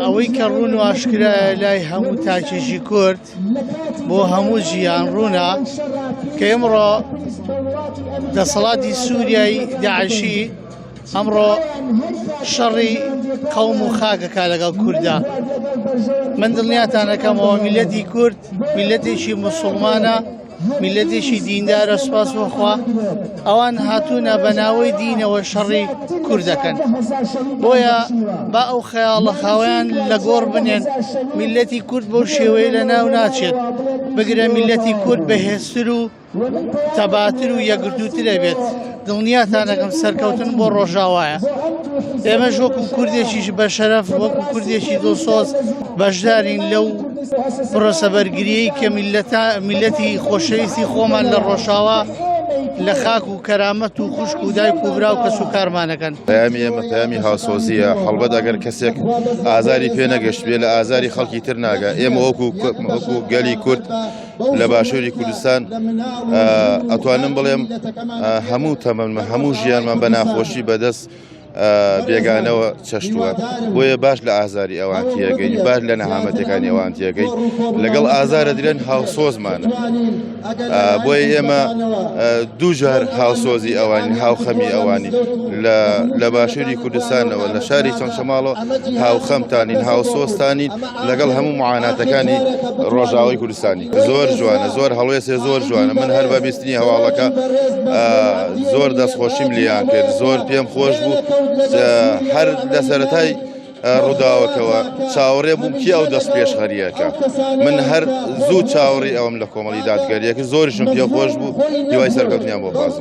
ئەوەی کە ڕوون و ئاشکرایە لای هەموو تاکێشی کورد بۆ هەموو ژیان ڕوونە کە ئێمڕۆ دەسەڵاتی سووریای داعشی ئەمڕۆ شەڕی قەوم و خاکەکە لەگەڵ کووردا. من دڵنیاتان دەکەمەوە میلەتی کورد میلەتێکی موسڵمانە، میلەتێکی دیندارە، سوپاس بۆخوا ئەوان هاتوونە بە ناوەی دینەوە شەڕی کوردەکەن. بۆیە با ئەو خەیاڵە خاوەیان لە گۆڕ بنێن میلەتی کورد بەو شێوەیە لە ناو ناچێت، بگرە میلەتی کورد بەهێزتر و تەباتر و یەکگرتووترە بێت. دڵنیاتان دەکەم سەرکەوتن بۆ ڕۆژاوایە. ئێمەش وەکو کوردێکیش بە شەرەف، وەکو کوردێکی دڵسۆز بەشدارین لەو پرۆسە بەرگریەی کە میلەتی خۆشەویستی خۆمان لە ڕۆژاوا لە خاک و کەرامەت و خوشک و دایک و برا و کەس و کارمانەکەن. پەیامی ئێمە پەیامی هاوسۆزیە. هەڵبەت ئەگەر کەسێک ئازاری پێ نەگەشت بێ لە ئازاری خەڵکی تر ناگە. ئێمە وەکو گەلی کورد لە باشووری کوردستان ئەتوانم بڵێم هەموو تەمەنمە هەموو ژیانمان بە ناخۆشی بەدەست بێگانەوە چەشتووە. بۆیە باش لە ئازاری ئەوان تێگەین، باش لە نەهامەتەکانی ئەوان تێگەین. لەگەڵ ئازارە درێن هاوسۆزمانە. بۆیە ئێمە دوو جار هاوسۆزی ئەوانی، هاوخەمی ئەوانی لە باشووری کوردستانەوە لە شاری چەمشەماڵەوە هاوخەمتانین، هاوسۆزتانین لەگەڵ هەموو معاناتەکانی ڕۆژاوای کوردستانی. زۆر جوانە، زۆر هەڵوێسێ زۆر جوانە. من هەر بە بیستنی هەواڵەکە زۆر دەستخۆشیم لیان کرد، زۆر پێم خۆش بوو. هەر لە سەرەتای ڕووداوەکەوە چاوەڕێ بووم کی ئەو دەست پێشخەریەکە. من هەر زوو چاوەڕی ئەوم لە کۆمەڵی دادگەریەکە، زۆریشم پێ خۆش بوو، هیوای سەرکەوتنیان بۆ بازم.